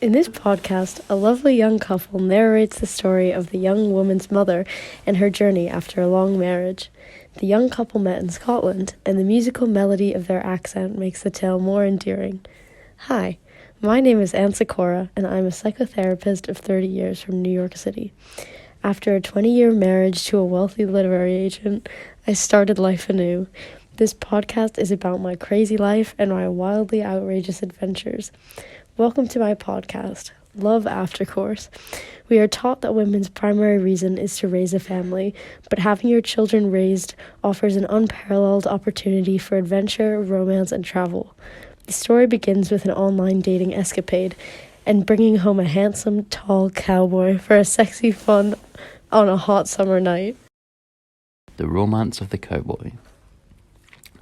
In this podcast, a lovely young couple narrates the story of the young woman's mother and her journey after a long marriage. The young couple met in Scotland, and the musical melody of their accent makes the tale more endearing. Hi, my name is Anne Sikora, and I'm a psychotherapist of 30 years from New York City. After a 20-year marriage to a wealthy literary agent, I started life anew. This podcast is about my crazy life and my wildly outrageous adventures. Welcome to my podcast, Love Aftercourse. We are taught that women's primary reason is to raise a family, but having your children raised offers an unparalleled opportunity for adventure, romance, and travel. The story begins with an online dating escapade and bringing home a handsome, tall cowboy for a sexy fun on a hot summer night. The romance of the cowboy.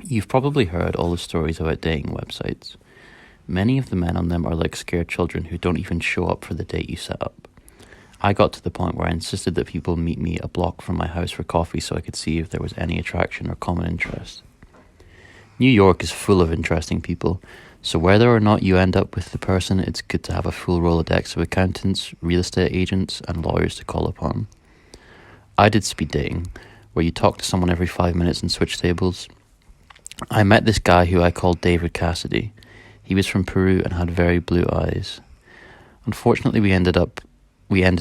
You've probably heard all the stories about dating websites. Many of the men on them are like scared children who don't even show up for the date you set up. I got to the point where I insisted that people meet me a block from my house for coffee so I could see if there was any attraction or common interest. New York is full of interesting people, so whether or not you end up with the person, it's good to have a full Rolodex of accountants, real estate agents, and lawyers to call upon. I did speed dating, where you talk to someone every 5 minutes and switch tables. I met this guy who I called David Cassidy. He was from Peru and had very blue eyes. Unfortunately, we ended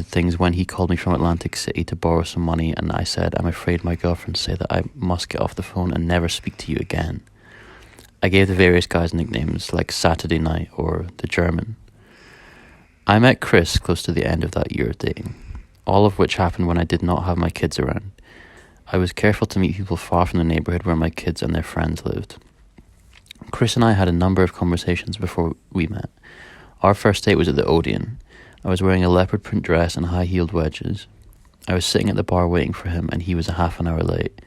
things when he called me from Atlantic City to borrow some money, and I said, I'm afraid my girlfriend say that I must get off the phone and never speak to you again. I gave the various guys nicknames like Saturday Night or the German. I met Chris close to the end of that year of dating, all of which happened when I did not have my kids around. I was careful to meet people far from the neighborhood where my kids and their friends lived. Chris and I had a number of conversations before we met. Our first date was at the Odeon. I was wearing a leopard print dress and high-heeled wedges. I was sitting at the bar waiting for him, and he was a half an hour late.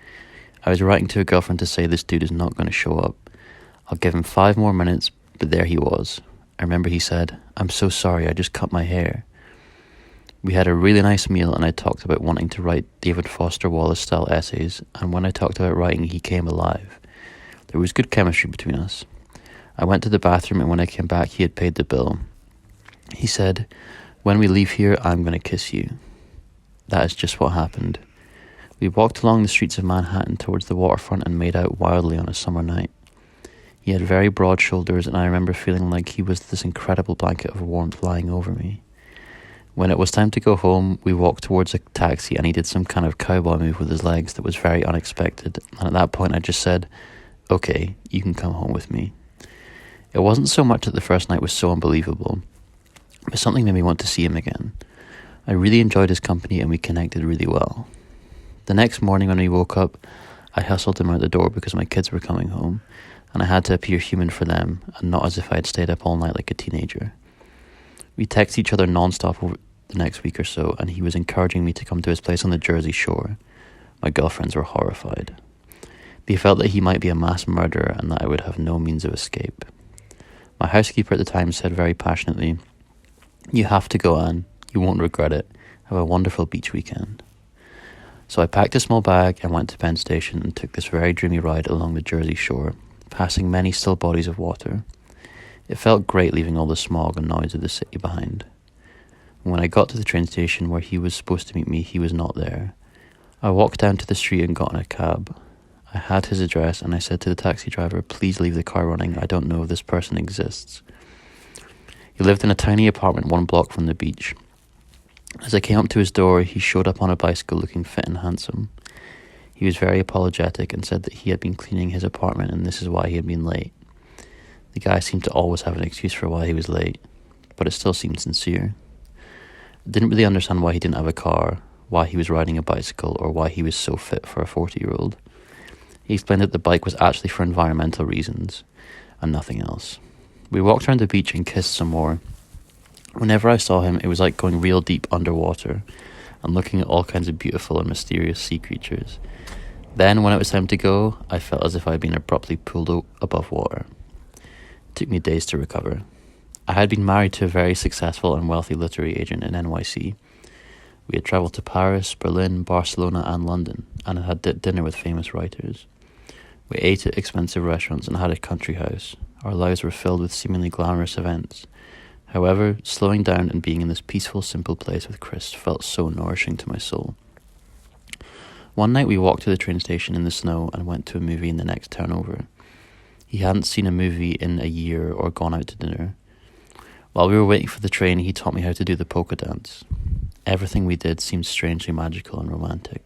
I was writing to a girlfriend to say this dude is not going to show up. I'll give him 5 more minutes, but there he was. I remember he said, I'm so sorry, I just cut my hair. We had a really nice meal, and I talked about wanting to write David Foster Wallace-style essays, and when I talked about writing, he came alive. There was good chemistry between us. I went to the bathroom, and when I came back, he had paid the bill. He said, when we leave here, I'm going to kiss you. That is just what happened. We walked along the streets of Manhattan towards the waterfront and made out wildly on a summer night. He had very broad shoulders, and I remember feeling like he was this incredible blanket of warmth lying over me. When it was time to go home, we walked towards a taxi, and he did some kind of cowboy move with his legs that was very unexpected, and at that point I just said, okay, you can come home with me. It wasn't so much that the first night was so unbelievable, but something made me want to see him again. I really enjoyed his company and we connected really well. The next morning when we woke up, I hustled him out the door because my kids were coming home, and I had to appear human for them and not as if I had stayed up all night like a teenager. We texted each other non-stop over the next week or so, and he was encouraging me to come to his place on the Jersey Shore. My girlfriends were horrified. They felt that he might be a mass murderer and that I would have no means of escape. My housekeeper at the time said very passionately, you have to go, Anne. You won't regret it. Have a wonderful beach weekend. So I packed a small bag and went to Penn Station and took this very dreamy ride along the Jersey Shore, passing many still bodies of water. It felt great leaving all the smog and noise of the city behind. When I got to the train station where he was supposed to meet me, he was not there. I walked down to the street and got in a cab. I had his address and I said to the taxi driver, please leave the car running, I don't know if this person exists. He lived in a tiny apartment 1 block from the beach. As I came up to his door, he showed up on a bicycle looking fit and handsome. He was very apologetic and said that he had been cleaning his apartment and this is why he had been late. The guy seemed to always have an excuse for why he was late, but it still seemed sincere. I didn't really understand why he didn't have a car, why he was riding a bicycle, or why he was so fit for a 40-year-old. He explained that the bike was actually for environmental reasons and nothing else. We walked around the beach and kissed some more. Whenever I saw him, it was like going real deep underwater and looking at all kinds of beautiful and mysterious sea creatures. Then, when it was time to go, I felt as if I had been abruptly pulled above water. It took me days to recover. I had been married to a very successful and wealthy literary agent in NYC. We had travelled to Paris, Berlin, Barcelona and London, and had dinner with famous writers. We ate at expensive restaurants and had a country house. Our lives were filled with seemingly glamorous events. However, slowing down and being in this peaceful, simple place with Chris felt so nourishing to my soul. One night we walked to the train station in the snow and went to a movie in the next town over. He hadn't seen a movie in a year or gone out to dinner. While we were waiting for the train, he taught me how to do the polka dance. Everything we did seemed strangely magical and romantic.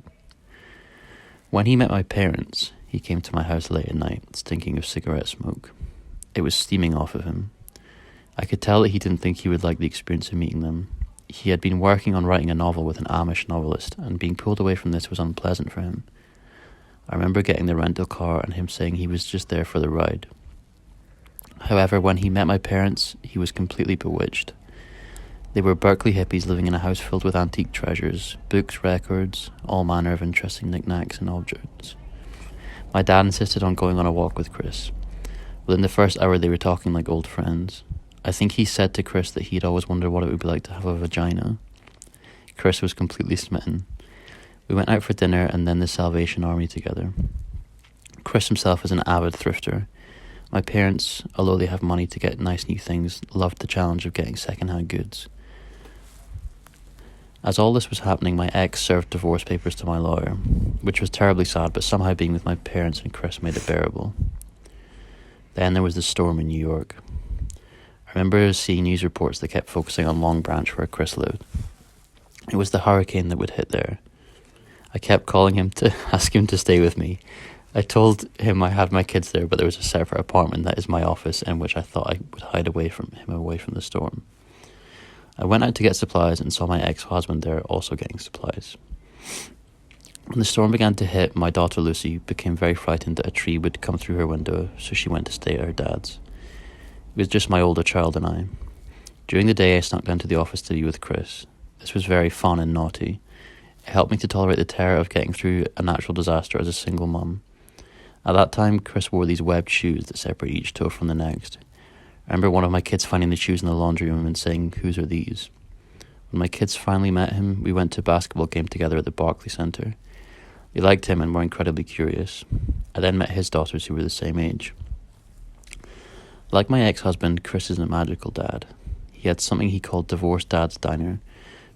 When he met my parents, he came to my house late at night, stinking of cigarette smoke. It was steaming off of him. I could tell that he didn't think he would like the experience of meeting them. He had been working on writing a novel with an Amish novelist, and being pulled away from this was unpleasant for him. I remember getting the rental car and him saying he was just there for the ride. However, when he met my parents, he was completely bewitched. They were Berkeley hippies living in a house filled with antique treasures, books, records, all manner of interesting knickknacks and objects. My dad insisted on going on a walk with Chris. Within the first hour they were talking like old friends. I think he said to Chris that he'd always wondered what it would be like to have a vagina. Chris was completely smitten. We went out for dinner and then the Salvation Army together. Chris himself is an avid thrifter. My parents, although they have money to get nice new things, loved the challenge of getting second-hand goods. As all this was happening, my ex served divorce papers to my lawyer, which was terribly sad, but somehow being with my parents and Chris made it bearable. Then there was the storm in New York. I remember seeing news reports that kept focusing on Long Branch where Chris lived. It was the hurricane that would hit there. I kept calling him to ask him to stay with me. I told him I had my kids there, but there was a separate apartment that is my office in which I thought I would hide away from the storm. I went out to get supplies and saw my ex-husband there also getting supplies. When the storm began to hit, my daughter Lucy became very frightened that a tree would come through her window, so she went to stay at her dad's. It was just my older child and I. During the day I snuck down to the office to be with Chris. This was very fun and naughty. It helped me to tolerate the terror of getting through a natural disaster as a single mum. At that time, Chris wore these webbed shoes that separate each toe from the next. I remember one of my kids finding the shoes in the laundry room and saying, "Whose are these?" When my kids finally met him, we went to a basketball game together at the Barclays Centre. They liked him and were incredibly curious. I then met his daughters who were the same age. Like my ex-husband, Chris is a magical dad. He had something he called Divorced Dad's Diner,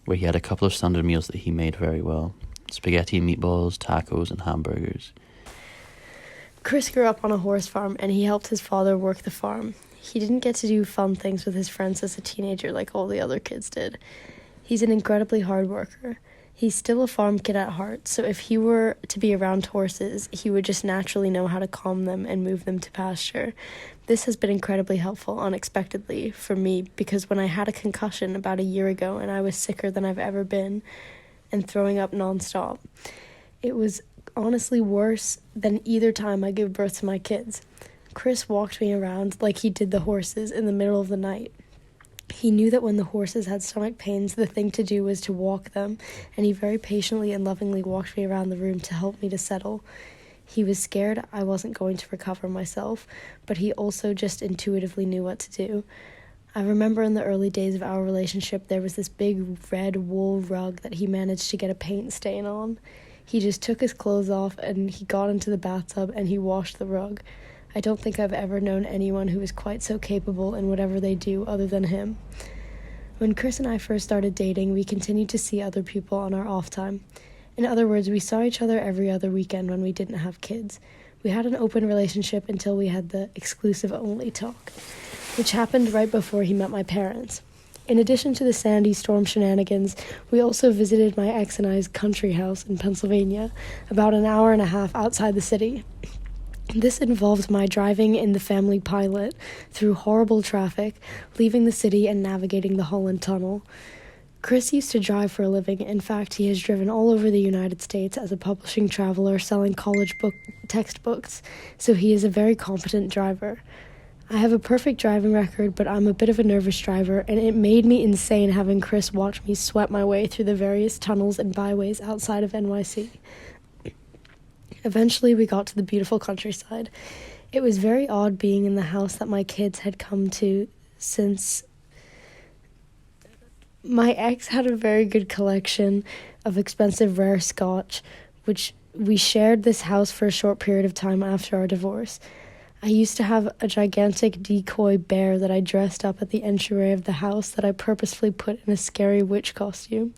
where he had a couple of standard meals that he made very well. Spaghetti and meatballs, tacos and hamburgers. Chris grew up on a horse farm and he helped his father work the farm. He didn't get to do fun things with his friends as a teenager like all the other kids did. He's an incredibly hard worker. He's still a farm kid at heart, so if he were to be around horses, he would just naturally know how to calm them and move them to pasture. This has been incredibly helpful unexpectedly for me because when I had a concussion about a year ago and I was sicker than I've ever been and throwing up nonstop, it was honestly worse than either time I gave birth to my kids. Chris walked me around like he did the horses in the middle of the night. He knew that when the horses had stomach pains, the thing to do was to walk them, and he very patiently and lovingly walked me around the room to help me to settle. He was scared I wasn't going to recover myself, but he also just intuitively knew what to do. I remember in the early days of our relationship, there was this big red wool rug that he managed to get a paint stain on. He just took his clothes off and he got into the bathtub and he washed the rug. I don't think I've ever known anyone who is quite so capable in whatever they do other than him. When Chris and I first started dating, we continued to see other people on our off time. In other words, we saw each other every other weekend when we didn't have kids. We had an open relationship until we had the exclusive only talk, which happened right before he met my parents. In addition to the Sandy storm shenanigans, we also visited my ex and I's country house in Pennsylvania, about an hour and a half outside the city. This involved my driving in the family Pilot through horrible traffic, leaving the city and navigating the Holland Tunnel. Chris used to drive for a living. In fact, he has driven all over the United States as a publishing traveler selling college textbooks, so he is a very competent driver. I have a perfect driving record, but I'm a bit of a nervous driver, and it made me insane having Chris watch me sweat my way through the various tunnels and byways outside of NYC. Eventually, we got to the beautiful countryside. It was very odd being in the house that my kids had come to since my ex had a very good collection of expensive rare scotch, which we shared this house for a short period of time after our divorce. I used to have a gigantic decoy bear that I dressed up at the entryway of the house that I purposefully put in a scary witch costume.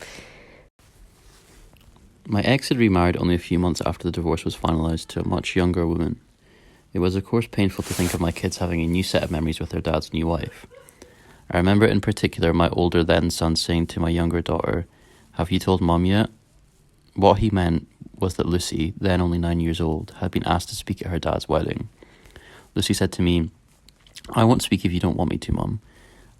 My ex had remarried only a few months after the divorce was finalised to a much younger woman. It was of course painful to think of my kids having a new set of memories with their dad's new wife. I remember in particular my older then son saying to my younger daughter, "Have you told Mum yet?" What he meant was that Lucy, then only 9 years old, had been asked to speak at her dad's wedding. Lucy said to me, "I won't speak if you don't want me to, Mum."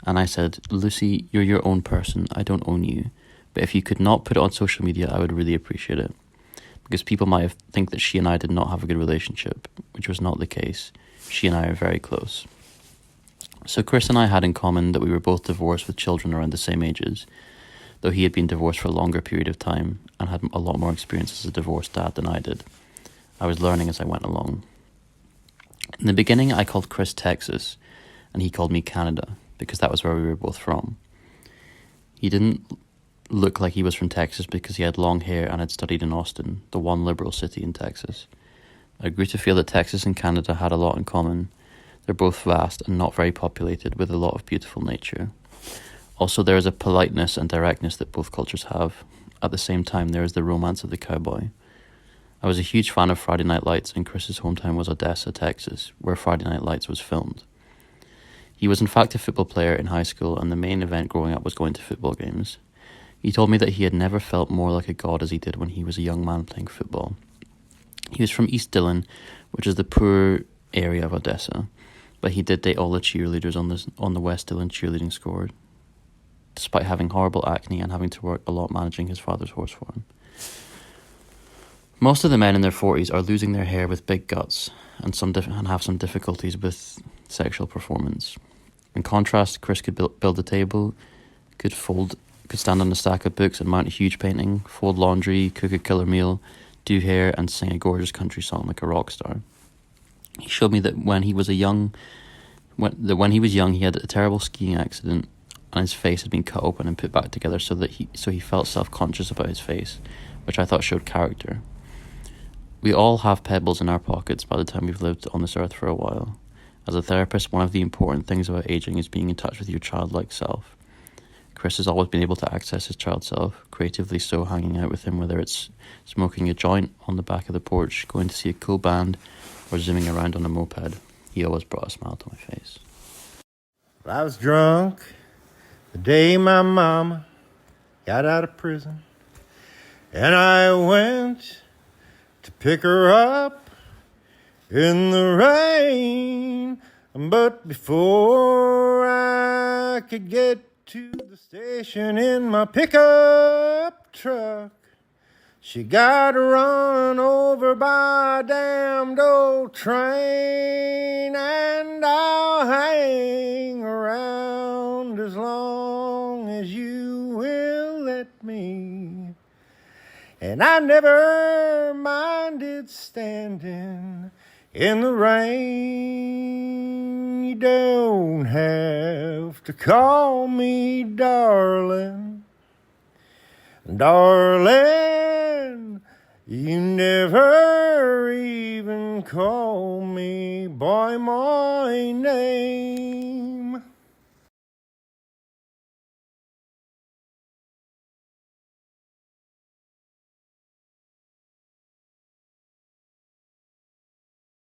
And I said, "Lucy, you're your own person, I don't own you. But if you could not put it on social media, I would really appreciate it. Because people might think that she and I did not have a good relationship, which was not the case. She and I are very close." So Chris and I had in common that we were both divorced with children around the same ages, though he had been divorced for a longer period of time and had a lot more experience as a divorced dad than I did. I was learning as I went along. In the beginning, I called Chris Texas, and he called me Canada, because that was where we were both from. He didn't look like he was from Texas because he had long hair and had studied in Austin, the one liberal city in Texas. I grew to feel that Texas and Canada had a lot in common. They're both vast and not very populated, with a lot of beautiful nature. Also, there is a politeness and directness that both cultures have. At the same time, there is the romance of the cowboy. I was a huge fan of Friday Night Lights, and Chris's hometown was Odessa, Texas, where Friday Night Lights was filmed. He was in fact a football player in high school, and the main event growing up was going to football games. He told me that he had never felt more like a god as he did when he was a young man playing football. He was from East Dillon, which is the poor area of Odessa, but he did date all the cheerleaders on the West Dillon cheerleading squad, despite having horrible acne and having to work a lot managing his father's horse farm. Most of the men in their 40s are losing their hair with big guts and have some difficulties with sexual performance. In contrast, Chris could build a table, could stand on a stack of books and mount a huge painting, fold laundry, cook a killer meal, do hair, and sing a gorgeous country song like a rock star. He showed me that when he was young, he had a terrible skiing accident, and his face had been cut open and put back together so he felt self-conscious about his face, which I thought showed character. We all have pebbles in our pockets by the time we've lived on this earth for a while. As a therapist, one of the important things about aging is being in touch with your childlike self. Chris has always been able to access his child self, creatively so, hanging out with him, whether it's smoking a joint on the back of the porch, going to see a cool band, or zooming around on a moped. He always brought a smile to my face. I was drunk the day my mama got out of prison, and I went to pick her up in the rain. But before I could get to the station in my pickup truck, she got run over by a damned old train. And I'll hang around as long as you will let me. And I never minded standing in the rain. You don't have to call me darling, darling. You never even call me by my name.